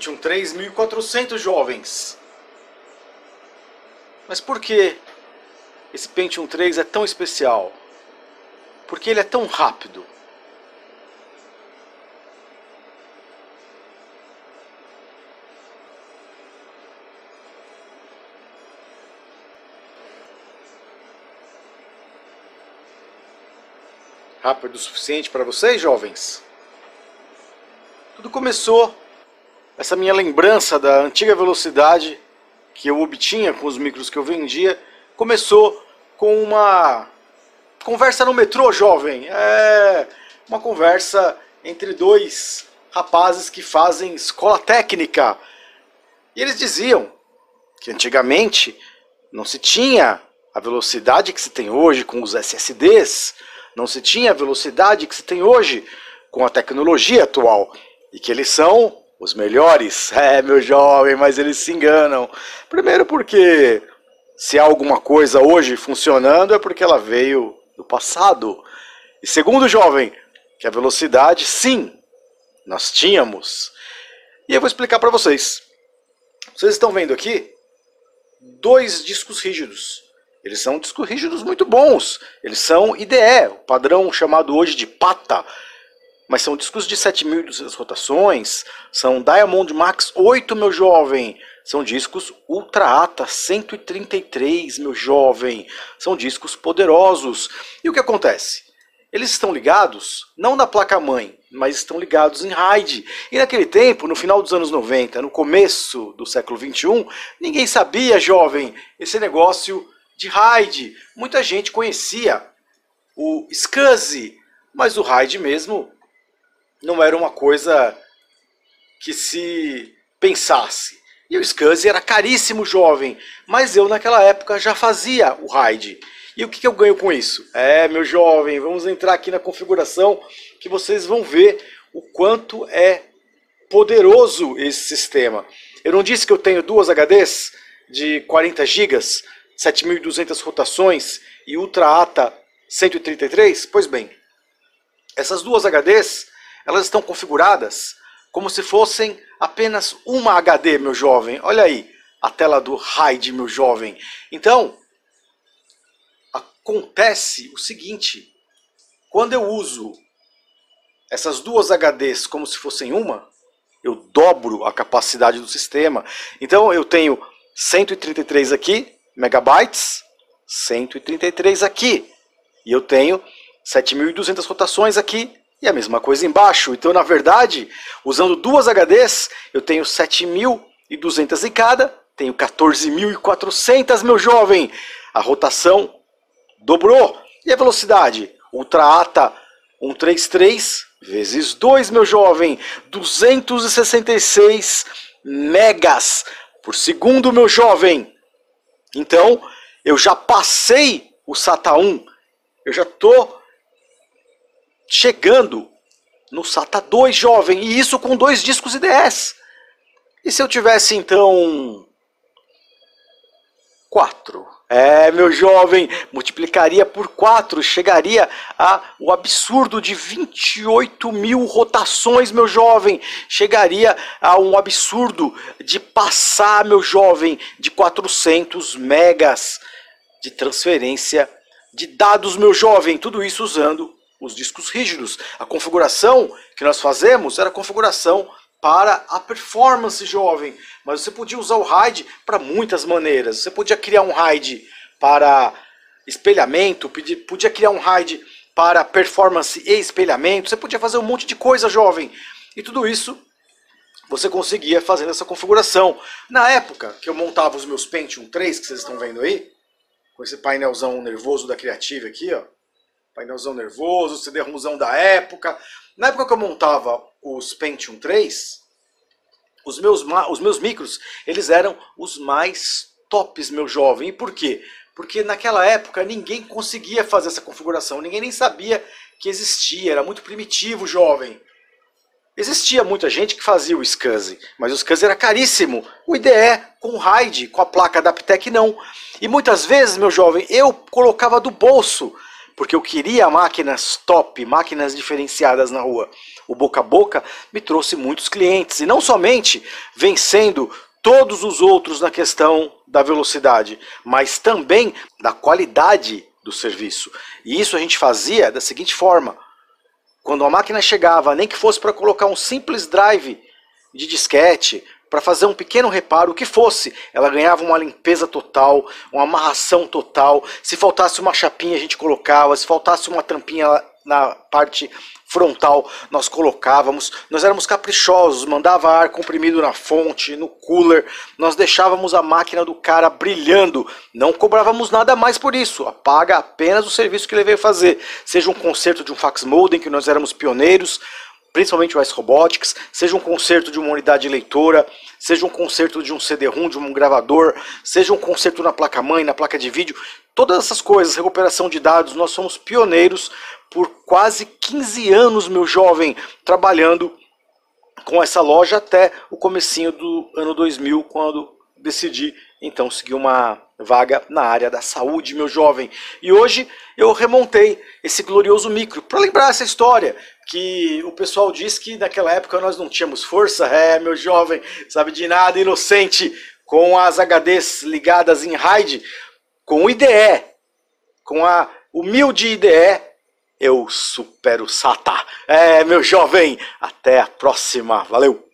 Pentium 3 1400 jovens. Mas por que esse Pentium 3 é tão especial? Por que ele é tão rápido? Rápido o suficiente para vocês, jovens? Tudo começou, essa minha lembrança da antiga velocidade que eu obtinha com os micros que eu vendia, começou com uma conversa no metrô, jovem. Uma conversa entre dois rapazes que fazem escola técnica. E eles diziam que antigamente não se tinha a velocidade que se tem hoje com os SSDs, não se tinha a velocidade que se tem hoje com a tecnologia atual. E que eles são os melhores. Meu jovem, mas eles se enganam. Primeiro porque se há alguma coisa hoje funcionando é porque ela veio do passado. E segundo, jovem, que a velocidade, sim, nós tínhamos. E eu vou explicar para vocês. Vocês estão vendo aqui dois discos rígidos. Eles são discos rígidos muito bons. Eles são IDE, o padrão chamado hoje de PATA. Mas são discos de 7.200 rotações, são Diamond Max 8, meu jovem. São discos Ultra ATA 133, meu jovem. São discos poderosos. E o que acontece? Eles estão ligados, não na placa-mãe, mas estão ligados em RAID. E naquele tempo, no final dos anos 90, no começo do século 21, ninguém sabia, jovem, esse negócio de RAID. Muita gente conhecia o SCSI, mas o RAID mesmo não era uma coisa que se pensasse. E o SCSI era caríssimo, jovem, mas eu naquela época já fazia o RAID. E o que eu ganho com isso? Meu jovem, vamos entrar aqui na configuração que vocês vão ver o quanto é poderoso esse sistema. Eu não disse que eu tenho duas HDs de 40 GB, 7.200 rotações e Ultra ATA 133? Pois bem, essas duas HDs, elas estão configuradas como se fossem apenas uma HD, meu jovem. Olha aí, a tela do RAID, meu jovem. Então, acontece o seguinte. Quando eu uso essas duas HDs como se fossem uma, eu dobro a capacidade do sistema. Então, eu tenho 133 aqui, megabytes, 133 aqui. E eu tenho 7.200 rotações aqui. E a mesma coisa embaixo. Então, na verdade, usando duas HDs, eu tenho 7.200 em cada, tenho 14.400, meu jovem. A rotação dobrou. E a velocidade? Ultra ATA 133 vezes 2, meu jovem. 266 megas por segundo, meu jovem. Então, eu já passei o SATA 1. Eu já estou chegando no SATA 2, jovem, e isso com dois discos IDEs. E se eu tivesse, então, 4? Meu jovem, multiplicaria por 4, chegaria ao absurdo de 28.000 rotações, meu jovem. Chegaria a um absurdo de passar, meu jovem, de 400 megas de transferência de dados, meu jovem. Tudo isso usando os discos rígidos. A configuração que nós fazemos era a configuração para a performance, jovem. Mas você podia usar o RAID para muitas maneiras. Você podia criar um RAID para espelhamento, podia criar um RAID para performance e espelhamento. Você podia fazer um monte de coisa, jovem. E tudo isso você conseguia fazendo essa configuração. Na época que eu montava os meus Pentium 3, que vocês estão vendo aí, com esse painelzão nervoso da Creative aqui, ó. Painelzão nervoso, CD-ROMzão da época. Na época que eu montava os Pentium 3, os meus micros, eles eram os mais tops, meu jovem. E por quê? Porque naquela época ninguém conseguia fazer essa configuração, ninguém nem sabia que existia, era muito primitivo, jovem. Existia muita gente que fazia o SCSI, mas o SCSI era caríssimo. O IDE com o RAID, com a placa da Aptec, não. E muitas vezes, meu jovem, eu colocava do bolso, porque eu queria máquinas top, máquinas diferenciadas na rua. o boca a boca me trouxe muitos clientes. E não somente vencendo todos os outros na questão da velocidade, mas também da qualidade do serviço. E isso a gente fazia da seguinte forma: quando a máquina chegava, nem que fosse para colocar um simples drive de disquete, para fazer um pequeno reparo, o que fosse, ela ganhava uma limpeza total, uma amarração total. Se faltasse uma chapinha a gente colocava, se faltasse uma tampinha na parte frontal nós colocávamos. Nós éramos caprichosos, mandava ar comprimido na fonte, no cooler, nós deixávamos a máquina do cara brilhando, não cobrávamos nada mais por isso, paga apenas o serviço que ele veio fazer, seja um conserto de um fax modem, que nós éramos pioneiros, principalmente o Ice Robotics, seja um conserto de uma unidade leitora, seja um conserto de um CD-ROM, de um gravador, seja um conserto na placa-mãe, na placa de vídeo, todas essas coisas, recuperação de dados, nós somos pioneiros por quase 15 anos, meu jovem, trabalhando com essa loja até o comecinho do ano 2000, quando decidi então seguir uma vaga na área da saúde, meu jovem. E hoje eu remontei esse glorioso micro para lembrar essa história, que o pessoal diz que naquela época nós não tínhamos força. Meu jovem, sabe de nada, inocente, com as HDs ligadas em RAID, com o IDE, com a humilde IDE, eu supero o SATA. Meu jovem, até a próxima, valeu!